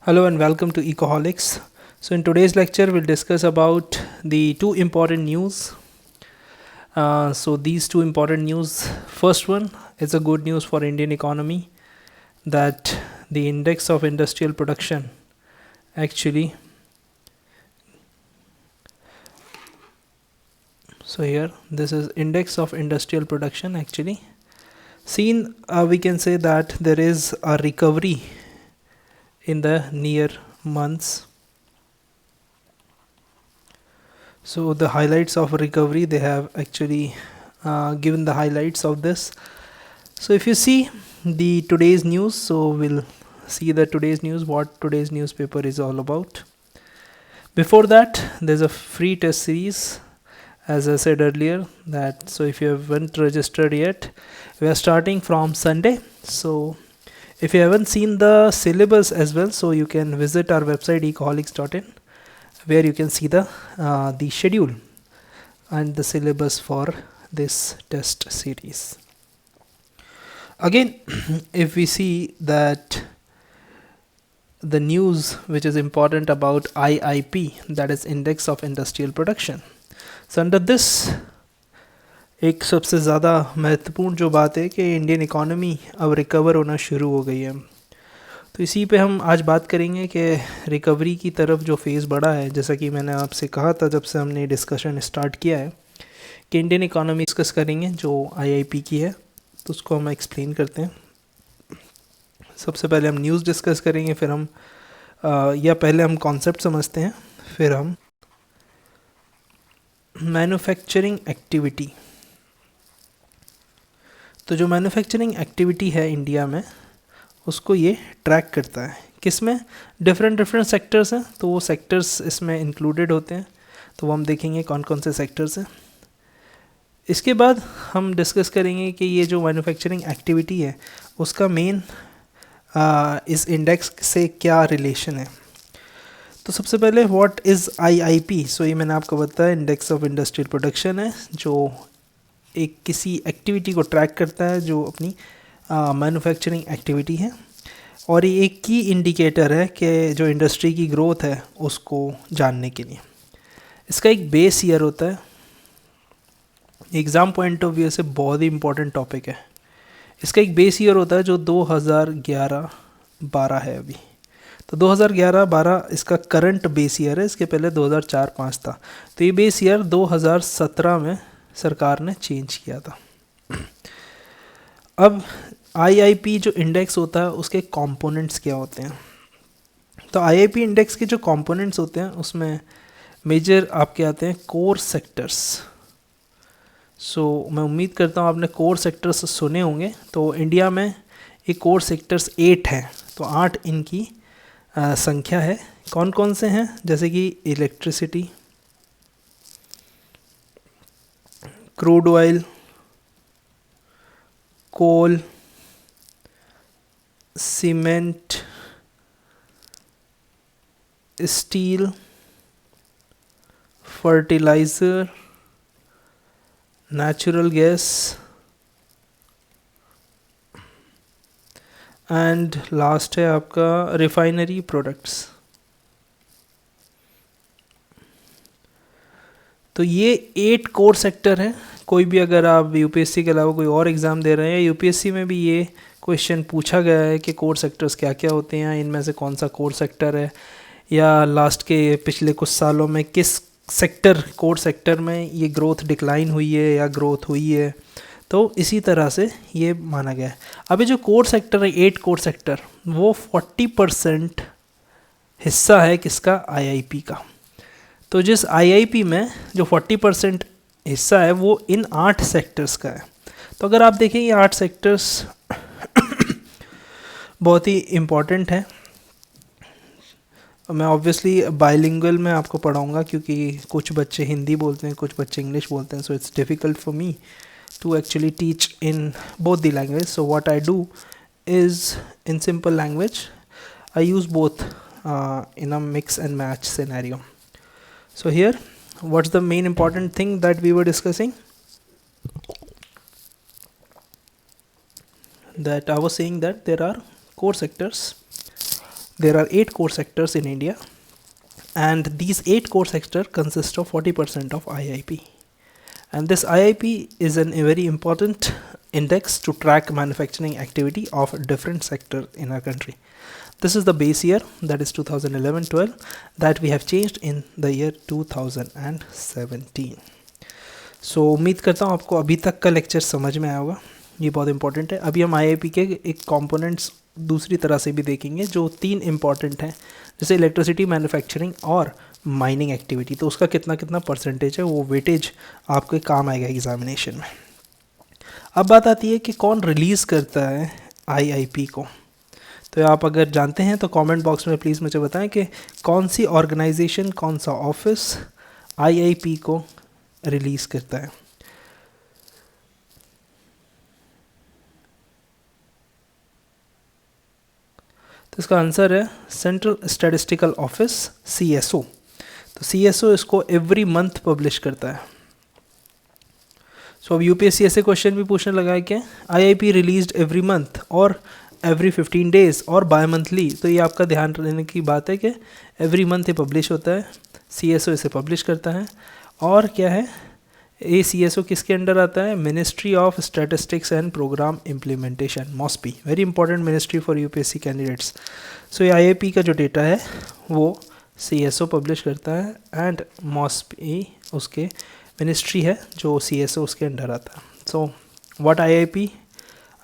Hello and welcome to Ecoholics. So in today's lecture, we'll discuss about the two important news. So these two important news. First one is a good news for Indian economy that the index of industrial production actually. So here this is index of industrial production actually. Seen we can say that there is a recovery in the near months. So the highlights of recovery, they have actually given the highlights of this. So if you see the today's news, so we'll see the today's news, what today's newspaper is all about. Before that, there's a free test series, as I said earlier, that so if you haven't registered yet, we are starting from Sunday. So if you haven't seen the syllabus as well, so you can visit our website ecoholics.in, where you can see the schedule and the syllabus for this test series. Again, if we see that the news which is important about IIP, that is Index of Industrial Production. So under this, एक सबसे ज़्यादा महत्वपूर्ण जो बात है कि Indian economy अब recover होना शुरू हो गई है. तो इसी पे हम आज बात करेंगे कि रिकवरी की तरफ जो फेज़ बढ़ा है, जैसा कि मैंने आपसे कहा था जब से हमने डिस्कशन स्टार्ट किया है कि इंडियन इकोनॉमी डिस्कस करेंगे जो आईआईपी की है, तो उसको हम एक्सप्लेन करते हैं. सबसे पहले हम न्यूज़ डिस्कस करेंगे, फिर हम पहले हम कॉन्सेप्ट समझते हैं, फिर हम मैन्युफैक्चरिंग एक्टिविटी. तो जो मैन्युफैक्चरिंग एक्टिविटी है इंडिया में, उसको ये ट्रैक करता है. किस में? डिफरेंट सेक्टर्स हैं, तो वो सेक्टर्स इसमें इंक्लूडेड होते हैं. तो वो हम देखेंगे कौन कौन से सेक्टर्स हैं. इसके बाद हम डिस्कस करेंगे कि ये जो मैन्युफैक्चरिंग एक्टिविटी है उसका मेन इस इंडेक्स से क्या रिलेशन है. तो सबसे पहले व्हाट इज़ आईआईपी. सो ये मैंने आपको बताया, इंडेक्स ऑफ इंडस्ट्रियल प्रोडक्शन है, जो एक किसी एक्टिविटी को ट्रैक करता है जो अपनी मैन्युफैक्चरिंग एक्टिविटी है, और ये एक की इंडिकेटर है कि जो इंडस्ट्री की ग्रोथ है उसको जानने के लिए. इसका एक बेस ईयर होता है. एग्ज़ाम पॉइंट ऑफ व्यू से बहुत ही इंपॉर्टेंट टॉपिक है. इसका एक बेस ईयर होता है जो 2011-12 है अभी. तो 2011-12 इसका करंट बेस ईयर है. इसके पहले 2004-5 था. तो ये बेस ईयर 2017 में सरकार ने चेंज किया था. अब आईआईपी जो इंडेक्स होता है उसके कंपोनेंट्स क्या होते हैं. तो आईआईपी इंडेक्स के जो कंपोनेंट्स होते हैं उसमें मेजर आपके आते हैं कोर सेक्टर्स. सो मैं उम्मीद करता हूँ आपने कोर सेक्टर्स सुने होंगे. तो इंडिया में ये कोर सेक्टर्स 8 हैं. तो 8 इनकी संख्या है. कौन कौन से हैं? जैसे कि electricity, crude oil, coal, cement, steel, fertiliser, natural gas and last है आपका रिफाइनरी प्रोडक्ट्स. तो ये 8 कोर सेक्टर हैं. कोई भी अगर आप यूपीएससी के अलावा कोई और एग्ज़ाम दे रहे हैं, यूपीएससी में भी ये क्वेश्चन पूछा गया है कि कोर सेक्टर्स क्या क्या होते हैं, इनमें से कौन सा कोर सेक्टर है, या लास्ट के पिछले कुछ सालों में किस सेक्टर कोर सेक्टर में ये ग्रोथ डिक्लाइन हुई है या ग्रोथ हुई है. तो इसी तरह से ये माना गया है. अभी जो कोर सेक्टर है 8 कोर सेक्टर, वो 40% हिस्सा है किसका? आईआईपी का. तो जिस आईआईपी में जो 40% हिस्सा है वो इन 8 सेक्टर्स का है. तो अगर आप देखें ये 8 सेक्टर्स बहुत ही इम्पॉर्टेंट है. मैं ऑब्वियसली बाइलिंगुअल में आपको पढ़ाऊँगा क्योंकि कुछ बच्चे हिंदी बोलते हैं, कुछ बच्चे इंग्लिश बोलते हैं. So it's difficult for me to actually teach in both the language. So what I do is, in simple language, I use both in a mix and match scenario. So here, what's the main important thing that we were discussing? That I was saying that there are core sectors. there are 8 core sectors in India, and these 8 core sectors consist of 40% of IIP. And this IIP is a very important index to track manufacturing activity of different sectors in our country. This is the base year, that is 2011-12, that we have changed in the year 2017. सो उम्मीद करता हूँ आपको अभी तक का lecture समझ में आया होगा, ये बहुत इंपॉर्टेंट है. अभी हम IIP के एक कंपोनेंट्स दूसरी तरह से भी देखेंगे जो 3 इंपॉर्टेंट हैं, जैसे इलेक्ट्रिसिटी, मैन्युफैक्चरिंग और माइनिंग एक्टिविटी. तो उसका कितना कितना परसेंटेज है, वो वेटेज आपके काम आएगा एग्जामिनेशन में. अब बात आती है कि कौन रिलीज़ करता है IIP को. तो आप अगर जानते हैं तो कमेंट बॉक्स में प्लीज़ मुझे बताएं कि कौन सी ऑर्गेनाइजेशन, कौन सा ऑफिस IIP को रिलीज़ करता है. तो इसका आंसर है सेंट्रल स्टैटिस्टिकल ऑफिस, CSO. तो CSO इसको एवरी मंथ पब्लिश करता है. सो अब UPSC ऐसे क्वेश्चन भी पूछने लगा है कि IIP रिलीज्ड एवरी मंथ और एवरी 15 डेज और बाय मंथली. तो ये आपका ध्यान रखने की बात है कि एवरी मंथ ये पब्लिश होता है, CSO इसे पब्लिश करता है. और क्या है, ये CSO किसके अंडर आता है, Ministry of Statistics and Programme Implementation, MOSPI. Very important ministry for UPSC candidates. So ये IIP का जो डेटा है वो CSO पब्लिश करता है, एंड MOSPI उसके मिनिस्ट्री है जो CSO उसके अंडर आता है. So what IIP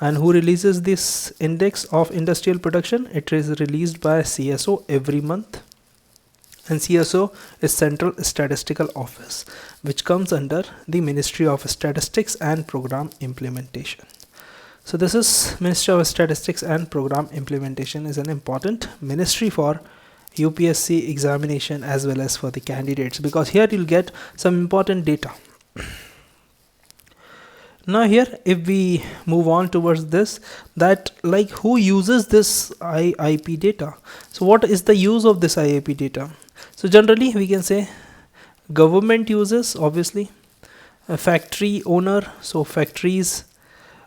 and who releases this index of industrial production? It is released by CSO every month, and CSO is Central Statistical Office, which comes under the Ministry of Statistics and Program Implementation. So this is Ministry of Statistics and Program Implementation is an important ministry for UPSC examination as well as for the candidates, because here you'll get some important data. Now here, if we move on towards this, that like who uses this IIP data? So what is the use of this IIP data? So generally we can say government uses, obviously, a factory owner, so factories,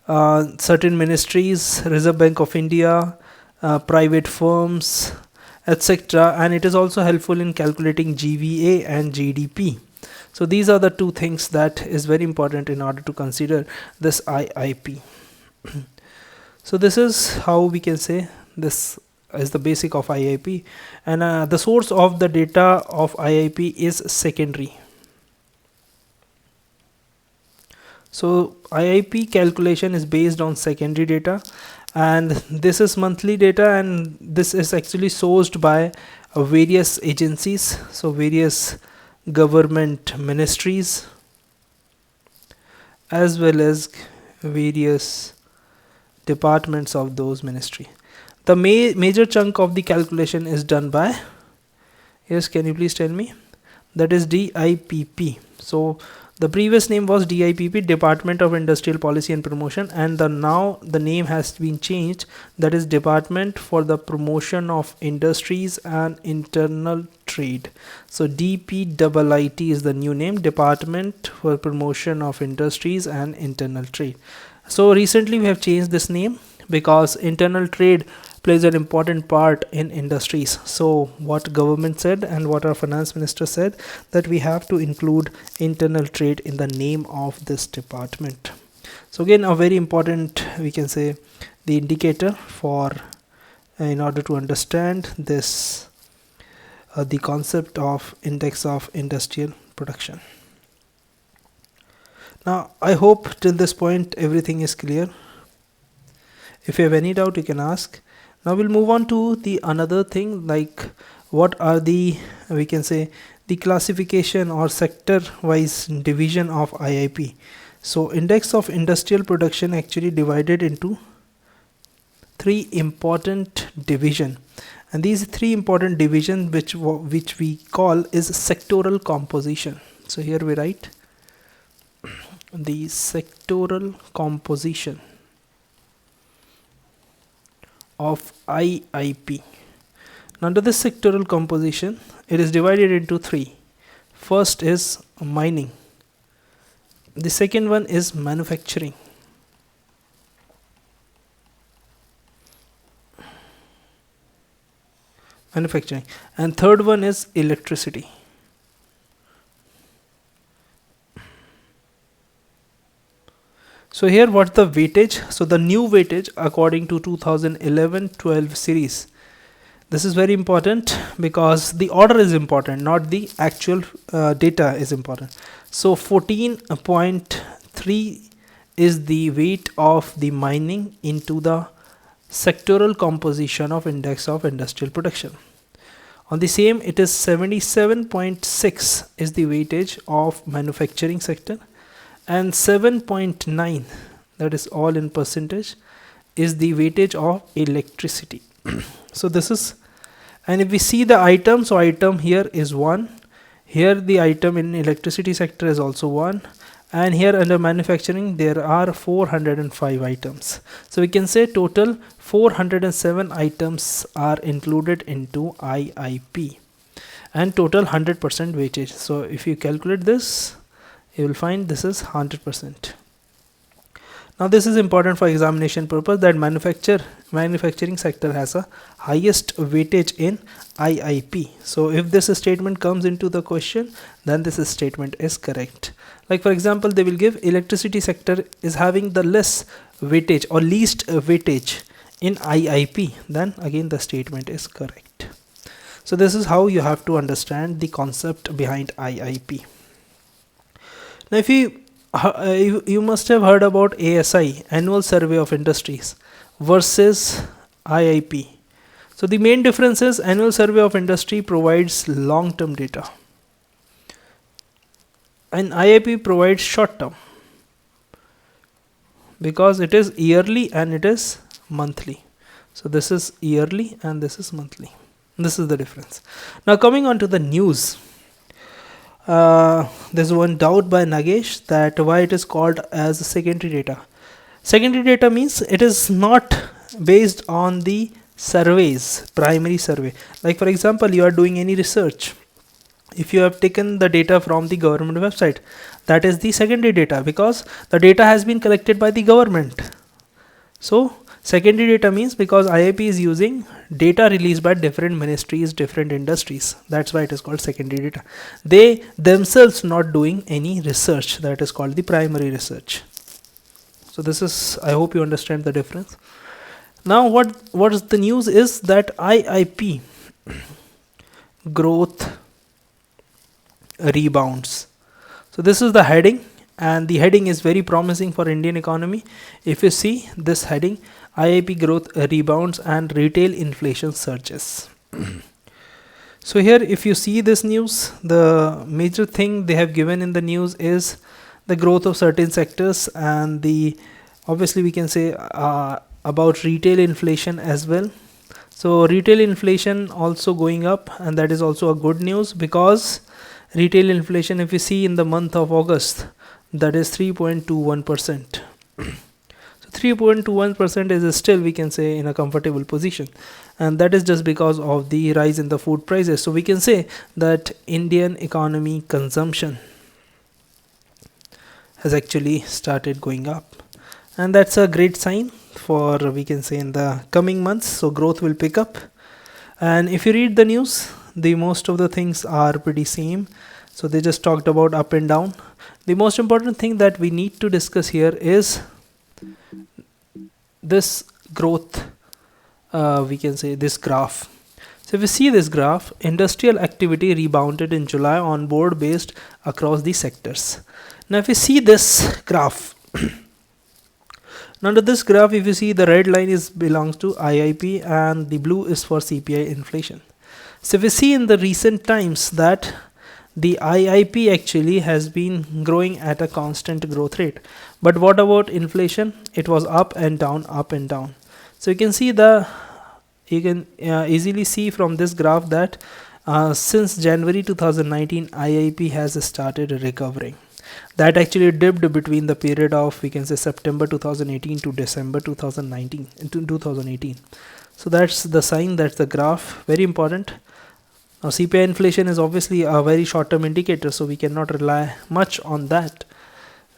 certain ministries, Reserve Bank of India, private firms, etc. And it is also helpful in calculating GVA and GDP. So these are the two things that is very important in order to consider this IIP. So this is how we can say this is the basic of IIP, and the source of the data of IIP is secondary. So IIP calculation is based on secondary data, and this is monthly data, and this is actually sourced by various agencies, so various government ministries as well as various departments of those ministry. The major chunk of the calculation is done by, yes, can you please tell me, that is DIPP. So the previous name was DIPP, Department of Industrial Policy and Promotion, and now the name has been changed, that is Department for the Promotion of Industries and Internal Trade. So DPIIT is the new name, Department for Promotion of Industries and Internal Trade. So recently we have changed this name because internal trade plays an important part in industries. So what government said and what our finance minister said, that we have to include internal trade in the name of this department. So again, a very important, we can say, the indicator for in order to understand this the concept of index of industrial production. Now I hope till this point everything is clear. If you have any doubt, you can ask. Now we'll move on to the another thing, like what are the, we can say, the classification or sector wise division of IIP. So index of industrial production actually divided into 3 important division, and these 3 important division which we call is sectoral composition. So here we write the sectoral composition of IIP. Now under this sectoral composition, it is divided into 3. First is mining, the second one is manufacturing, manufacturing, and third one is electricity. So here what's the weightage? So the new weightage according to 2011-12 series. This is very important because the order is important, not the actual data is important. So 14.3 is the weight of the mining into the sectoral composition of index of industrial production. On the same, it is 77.6 is the weightage of manufacturing sector, and 7.9, that is all in percentage, is the weightage of electricity. So this is, and if we see the item, so item here is 1, here the item in electricity sector is also 1, and here under manufacturing there are 405 items. So we can say total 407 items are included into IIP, and total 100% weightage. So if you calculate this, you will find this is 100%. Now this is important for examination purpose, that manufacturing sector has a highest weightage in IIP. So if this statement comes into the question, then this statement is correct. Like for example, they will give electricity sector is having the less weightage or least weightage in IIP, then again the statement is correct. So this is how you have to understand the concept behind IIP. Now if you must have heard about ASI, Annual Survey of Industries, versus IIP. So the main difference is Annual Survey of Industry provides long-term data, and IIP provides short-term, because it is yearly and it is monthly. So this is yearly and this is monthly. This is the difference. Now coming on to the news. There's one doubt by Nagesh that why it is called as secondary data. Secondary data means it is not based on the surveys, primary survey. Like for example, you are doing any research. If you have taken the data from the government website, that is the secondary data, because the data has been collected by the government. So secondary data means because IIP is using data released by different ministries, different industries. That's why it is called secondary data. They themselves not doing any research. That is called the primary research. So this is, I hope you understand the difference. Now what is the news is that IIP growth rebounds. So this is the heading, and the heading is very promising for Indian economy. If you see this heading, IIP growth rebounds and retail inflation surges. So here if you see this news, the major thing they have given in the news is the growth of certain sectors, and the obviously we can say about retail inflation as well. So retail inflation also going up, and that is also a good news, because retail inflation, if you see in the month of August, that is 3.21%. 3.21% is still, we can say, in a comfortable position, and that is just because of the rise in the food prices. So we can say that Indian economy consumption has actually started going up, and that's a great sign for, we can say, in the coming months. So growth will pick up, and if you read the news, the most of the things are pretty same. So they just talked about up and down. The most important thing that we need to discuss here is this growth, we can say this graph. So if we see this graph, industrial activity rebounded in July on board based across the sectors. Now if you see this graph, now under this graph, if you see, the red line is belongs to IIP and the blue is for CPI inflation. So if we see in the recent times that the IIP actually has been growing at a constant growth rate. But what about inflation? It was up and down, up and down. So you can see you can easily see from this graph that since January 2019, IIP has started recovering. That actually dipped between the period of, we can say, September 2018 to December 2018. So that's the sign, that's the graph, very important. Now CPI inflation is obviously a very short-term indicator, so we cannot rely much on that.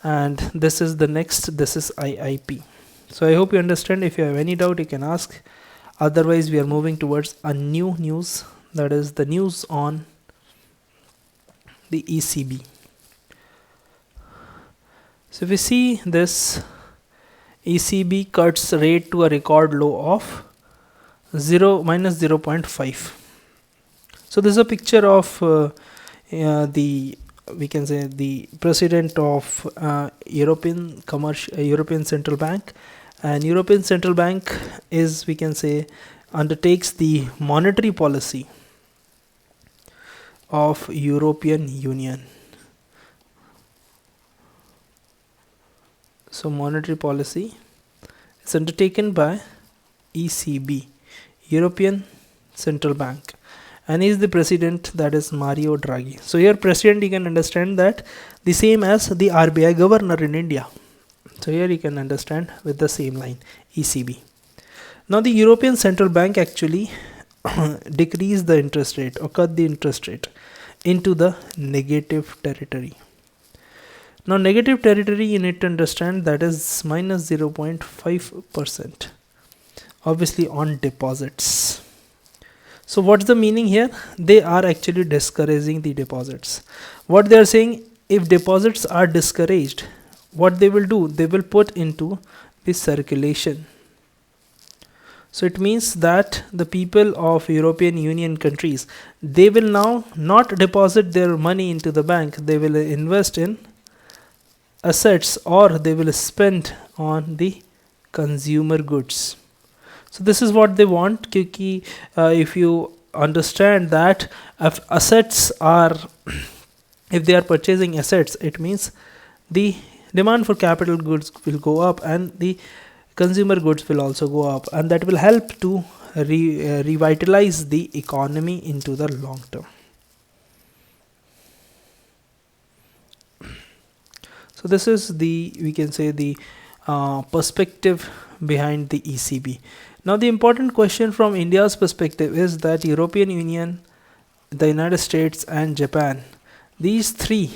And this is the next, this is IIP. So I hope you understand. If you have any doubt, you can ask. Otherwise, we are moving towards a new news, that is the news on the ECB. So if we see this, ECB cuts rate to a record low of minus 0.5. So this is a picture of the, we can say, the president of European Central Bank, and European Central Bank is, we can say, undertakes the monetary policy of European Union. So monetary policy is undertaken by ECB, European Central Bank, and he is the president, that is Mario Draghi. So here president, you can understand that the same as the RBI governor in India. So here you can understand with the same line, ECB. Now the European Central Bank actually decreased the interest rate or cut the interest rate into the negative territory. Now negative territory, you need to understand, that is minus 0.5%, obviously on deposits. So what's the meaning here? They are actually discouraging the deposits. What they are saying, if deposits are discouraged, what they will do, they will put into the circulation. So it means that the people of European Union countries, they will now not deposit their money into the bank, they will invest in assets, or they will spend on the consumer goods. So this is what they want, because if you understand that if assets are, if they are purchasing assets, it means the demand for capital goods will go up and the consumer goods will also go up, and that will help to revitalize the economy into the long term. So this is the, we can say, the perspective behind the ECB. Now the important question from India's perspective is that European Union, the United States and Japan, these three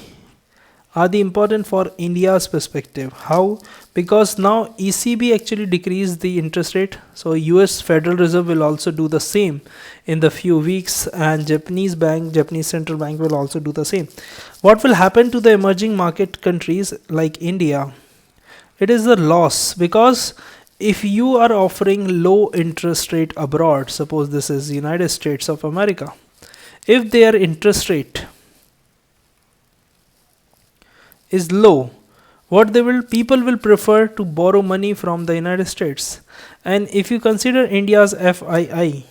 are the important for India's perspective. How? Because now ECB actually decreased the interest rate, so US Federal Reserve will also do the same in the few weeks, and Japanese Central Bank will also do the same. What will happen to the emerging market countries like India? It is a loss, because if you are offering low interest rate abroad, suppose this is United States of America, if their interest rate is low, what people will prefer to borrow money from the United States. And if you consider India's FII,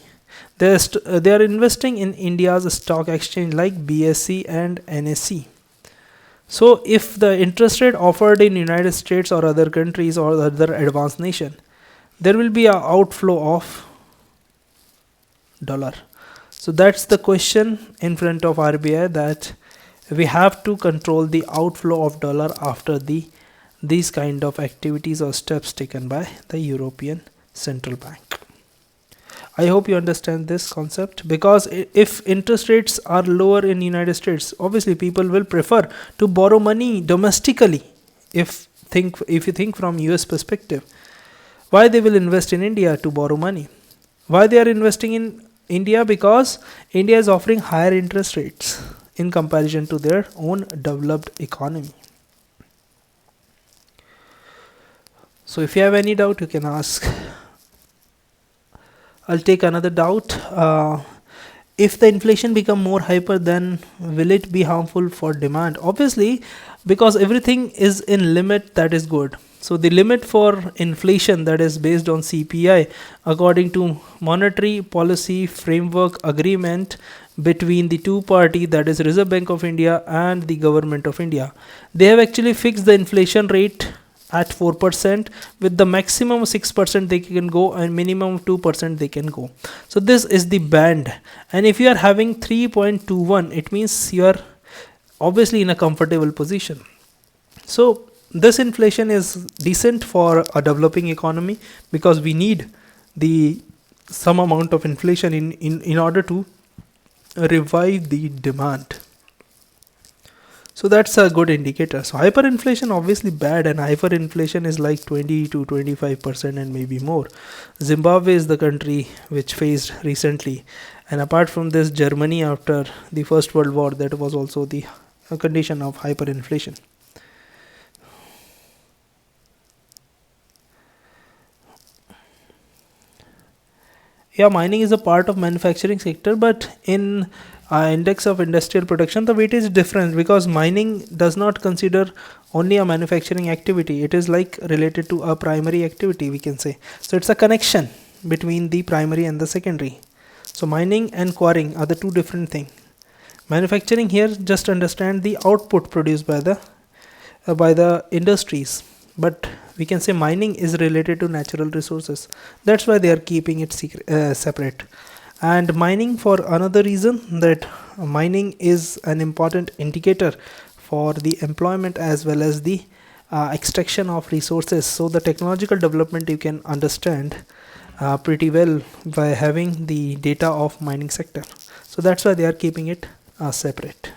they are investing in India's stock exchange like BSE and NSE. So if the interest rate offered in United States or other countries or other advanced nation, there will be an outflow of dollar. So that's the question in front of RBI, that we have to control the outflow of dollar after these kind of activities or steps taken by the European Central Bank. I hope you understand this concept, because if interest rates are lower in United States, obviously people will prefer to borrow money domestically. If you think from US perspective, why they will invest in India to borrow money? Why they are investing in India? Because India is offering higher interest rates in comparison to their own developed economy. So if you have any doubt, you can ask. I'll take another doubt. If the inflation become more hyper, then will it be harmful for demand? Obviously, because everything is in limit, that is good. So the limit for inflation, that is based on CPI, according to Monetary Policy Framework Agreement between the two parties, that is Reserve Bank of India and the Government of India, they have actually fixed the inflation rate at 4%, with the maximum 6% they can go and minimum 2% they can go. So this is the band, and if you are having 3.21, it means you are obviously in a comfortable position. So this inflation is decent for a developing economy, because we need some amount of inflation in order to revive the demand. So that's a good indicator. So hyperinflation obviously bad, and hyperinflation is like 20 to 25% and maybe more. Zimbabwe is the country which faced recently, and apart from this, Germany after the First World War, that was also the condition of hyperinflation. Yeah, mining is a part of manufacturing sector, but in index of industrial production, the weight is different because mining does not consider only a manufacturing activity. It is like related to a primary activity, we can say. So it's a connection between the primary and the secondary. So mining and quarrying are the two different things. Manufacturing here, just understand the output produced by the industries, but we can say mining is related to natural resources. That's why they are keeping it separate. And mining, for another reason, that mining is an important indicator for the employment as well as the extraction of resources. So the technological development you can understand pretty well by having the data of mining sector. So that's why they are keeping it separate.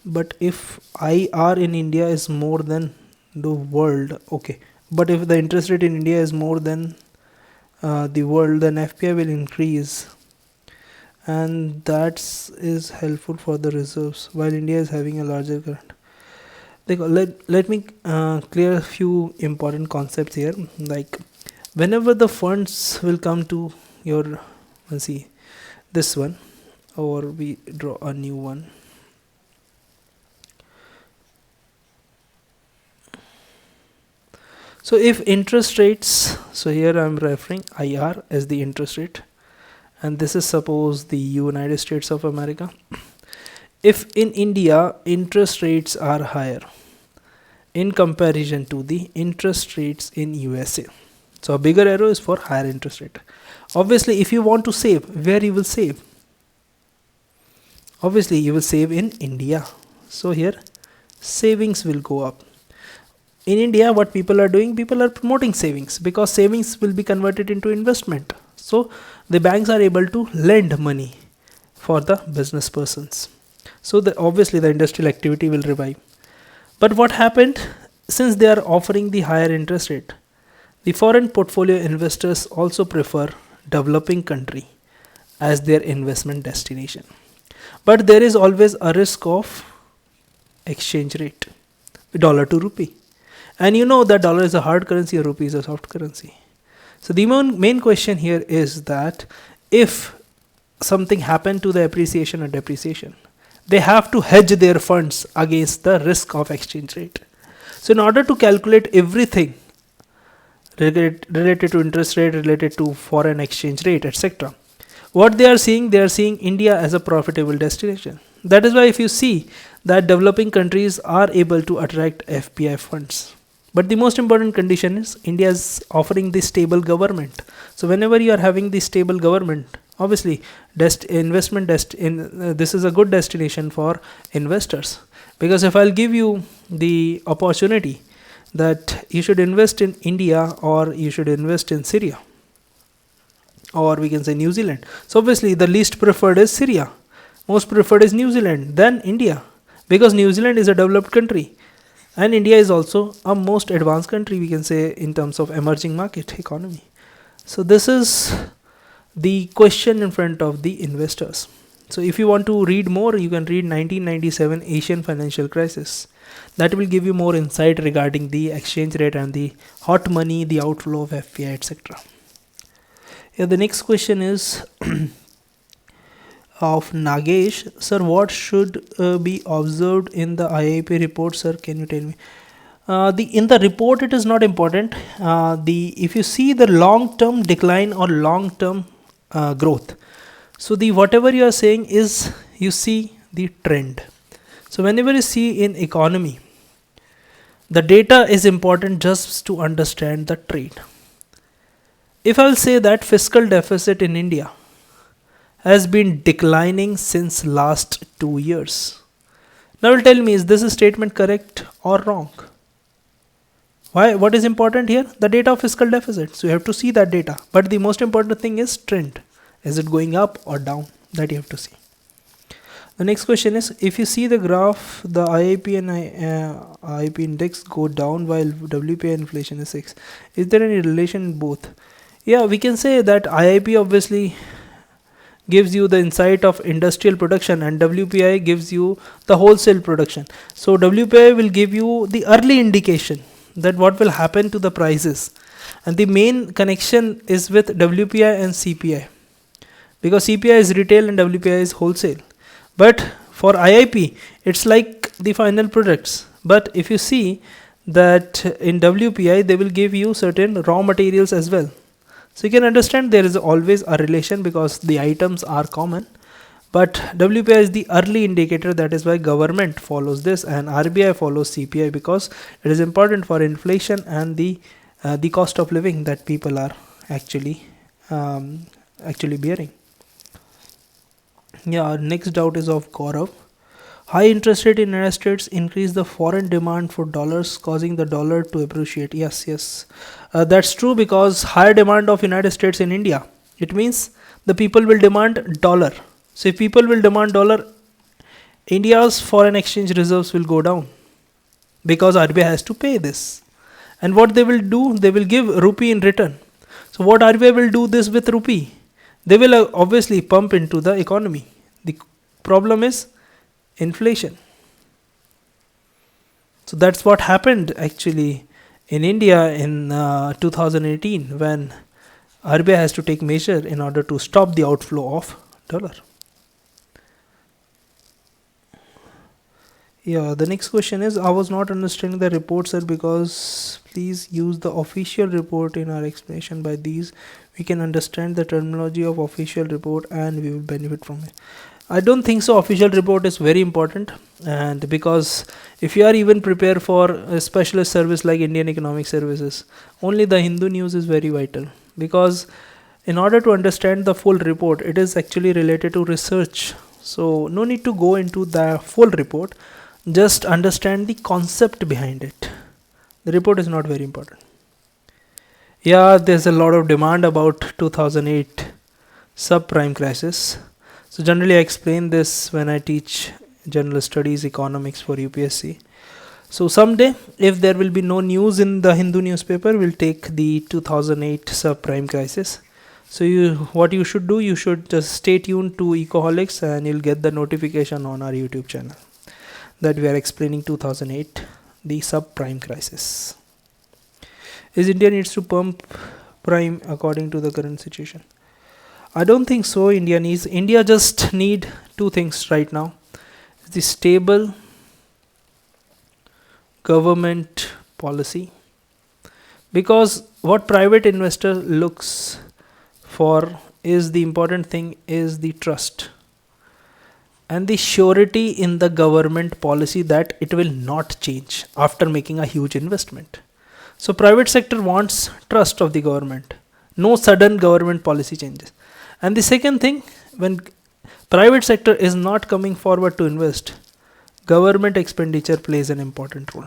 But if IR in India is more than the world, okay, but if the interest rate in India is more than the world, then FPI will increase, and that is helpful for the reserves while India is having a larger current. Let me clear a few important concepts here. Like whenever the funds will come to your, let's see, this one, or we draw a new one. So if interest rates, so here I am referring IR as the interest rate, and this is suppose the United States of America. If in India interest rates are higher in comparison to the interest rates in USA, so a bigger arrow is for higher interest rate. Obviously, if you want to save, where you will save? Obviously, you will save in India. So here savings will go up. In India, what people are doing, people are promoting savings because savings will be converted into investment. So the banks are able to lend money for the business persons. So obviously the industrial activity will revive. But what happened, since they are offering the higher interest rate, the foreign portfolio investors also prefer developing country as their investment destination. But there is always a risk of exchange rate, dollar to rupee. And you know that dollar is a hard currency or rupee is a soft currency. So the main question here is that if something happened to the appreciation or depreciation, they have to hedge their funds against the risk of exchange rate. So in order to calculate everything related to interest rate, related to foreign exchange rate, etc., what they are seeing India as a profitable destination. That is why if you see that developing countries are able to attract FPI funds. But the most important condition is India is offering the stable government. So whenever you are having the stable government, obviously this is a good destination for investors. Because if I'll give you the opportunity that you should invest in India or you should invest in Syria, or we can say New Zealand. So obviously the least preferred is Syria. Most preferred is New Zealand, then India. Because New Zealand is a developed country. And India is also a most advanced country, we can say, in terms of emerging market economy. So this is the question in front of the investors. So if you want to read more, you can read 1997 Asian Financial Crisis. That will give you more insight regarding the exchange rate and the hot money, the outflow of FPI, etc. Yeah, the next question is of Nagesh. Sir, what should be observed in the IIP report, sir? Can you tell me? In the report, it is not important. If you see the long-term decline or long-term growth, so the whatever you are saying is you see the trend. So whenever you see in economy, the data is important just to understand the trend. If I will say that fiscal deficit in India has been declining since last 2 years. Now tell me, is this statement correct or wrong? Why? What is important here? The data of fiscal deficit. So you have to see that data. But the most important thing is trend. Is it going up or down? That you have to see. The next question is, if you see the graph, the IIP and IIP index go down while WPI inflation is 6. Is there any relation in both? Yeah, we can say that IIP obviously gives you the insight of industrial production and WPI gives you the wholesale production. So WPI will give you the early indication that what will happen to the prices, and the main connection is with WPI and CPI, because CPI is retail and WPI is wholesale. But for IIP it's like the final products. But if you see that in WPI they will give you certain raw materials as well. So you can understand there is always a relation because the items are common. But WPI is the early indicator, that is why government follows this and RBI follows CPI, because it is important for inflation and the cost of living that people are actually bearing. Yeah, our next doubt is of Gaurav. High interest rate in United States increase the foreign demand for dollars, causing the dollar to appreciate. Yes. That's true, because higher demand of United States in India, it means the people will demand dollar. So if people will demand dollar, India's foreign exchange reserves will go down, because RBI has to pay this. And what they will do, they will give rupee in return. So what RBI will do this with rupee? They will obviously pump into the economy. The problem is inflation. So that's what happened actually in India in 2018, when RBI has to take measure in order to stop the outflow of dollar. Yeah, the next question is, I was not understanding the report, sir, because please use the official report in our explanation. By these we can understand the terminology of official report and we will benefit from it. I don't think so. Official report is very important, and because if you are even prepared for a specialist service like Indian Economic Services, only the Hindu news is very vital, because in order to understand the full report, it is actually related to research. So no need to go into the full report, just understand the concept behind it. The report is not very important. Yeah, there's a lot of demand about 2008 subprime crisis. So generally I explain this when I teach general studies economics for UPSC. So someday, if there will be no news in the Hindu newspaper, we'll take the 2008 subprime crisis. So what you should do, you should just stay tuned to Ecoholics and you'll get the notification on our YouTube channel that we are explaining 2008, the subprime crisis. Is India needs to pump prime according to the current situation? I don't think so. India just need two things right now: the stable government policy, because what private investor looks for is the important thing is the trust and the surety in the government policy that it will not change after making a huge investment. So private sector wants trust of the government, no sudden government policy changes. And the second thing, when private sector is not coming forward to invest, government expenditure plays an important role.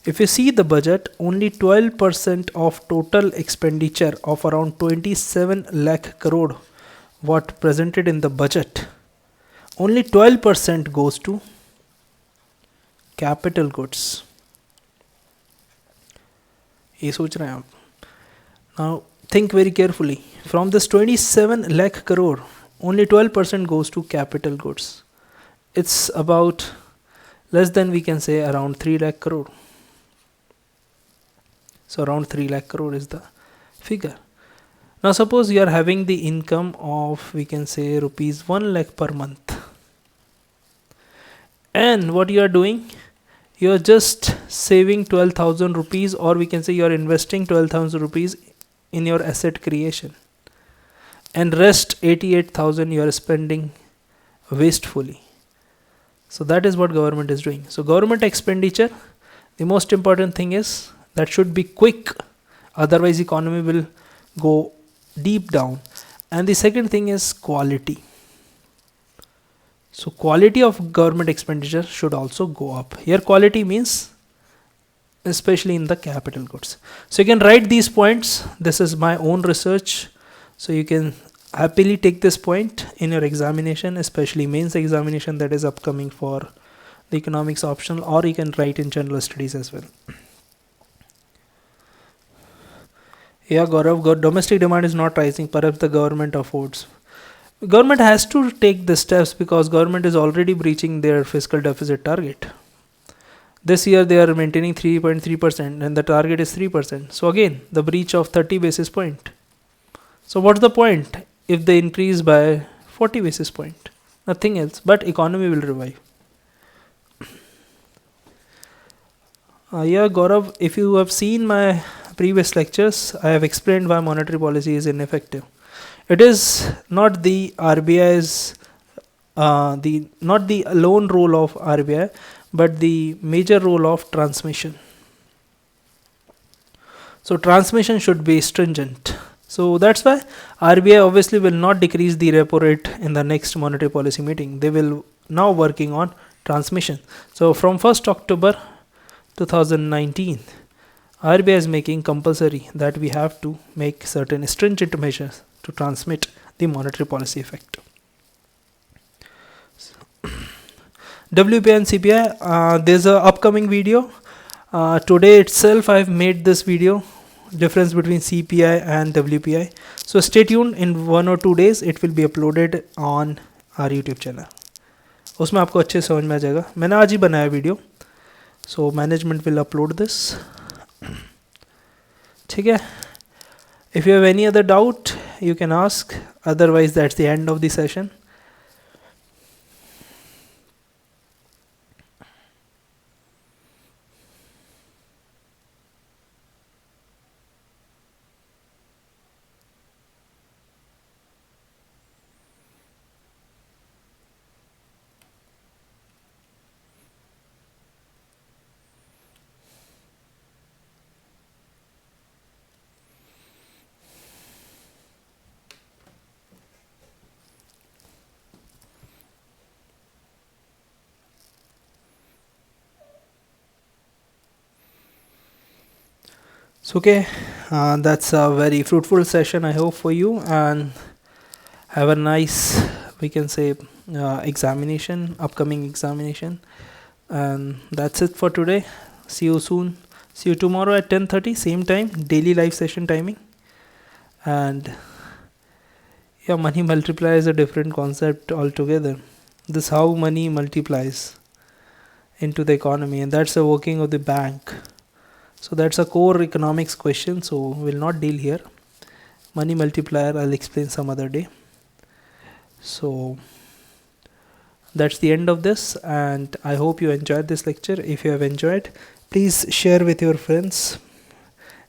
If you see the budget, only 12% of total expenditure of around 27 lakh crore what presented in the budget, only 12% goes to capital goods. ये सोच रहे हैं आप. Now think very carefully. From this 27 lakh crore, only 12% goes to capital goods. It's about less than, we can say, around 3 lakh crore. So around 3 lakh crore is the figure. Now suppose you are having the income of, we can say, rupees 1 lakh per month. And what you are doing, you are just saving 12,000 rupees, or we can say you are investing 12,000 rupees in your asset creation, and rest 88,000 you are spending wastefully. So that is what government is doing. So government expenditure, the most important thing is that should be quick, otherwise economy will go deep down. And the second thing is quality. So quality of government expenditure should also go up. Here quality means especially in the capital goods. So you can write these points. This is my own research. So you can happily take this point in your examination, especially mains examination that is upcoming for the economics optional, or you can write in general studies as well. Yeah, Gaurav, domestic demand is not rising, perhaps the government affords. Government has to take the steps because government is already breaching their fiscal deficit target. This year they are maintaining 3.3% and the target is 3%. So again, the breach of 30 basis point. So what's the point if they increase by 40 basis point? Nothing else, but economy will revive. Yeah, Gaurav, if you have seen my previous lectures, I have explained why monetary policy is ineffective. It is not the RBI's, not the alone role of RBI, but the major role of transmission. So transmission should be stringent. So that's why RBI obviously will not decrease the repo rate in the next monetary policy meeting. They will now working on transmission. So from 1st October 2019, RBI is making compulsory that we have to make certain stringent measures to transmit the monetary policy effect. WPI and CPI, there's a upcoming video. Today itself I've made this video, difference between CPI and WPI. So stay tuned, in 1 or 2 days it will be uploaded on our YouTube channel. उसमें आपको अच्छे समझ में आ जाएगा. मैंने आज ही बनाया video. So management will upload this. ठीक है. If you have any other doubt, you can ask. Otherwise, that's the end of the session. So okay, that's a very fruitful session I hope for you, and have a nice, we can say, examination, upcoming examination. And that's it for today. See you soon. See you tomorrow at 10:30, same time, daily live session timing. And yeah, money multiplier is a different concept altogether. This how money multiplies into the economy, and that's the working of the bank. So that's a core economics question, so we'll not deal here. Money multiplier I'll explain some other day. So that's the end of this, and I hope you enjoyed this lecture. If you have enjoyed, please share with your friends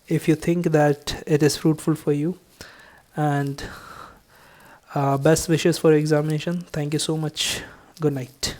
if you think that it is fruitful for you, and best wishes for your examination. Thank you so much. Good night.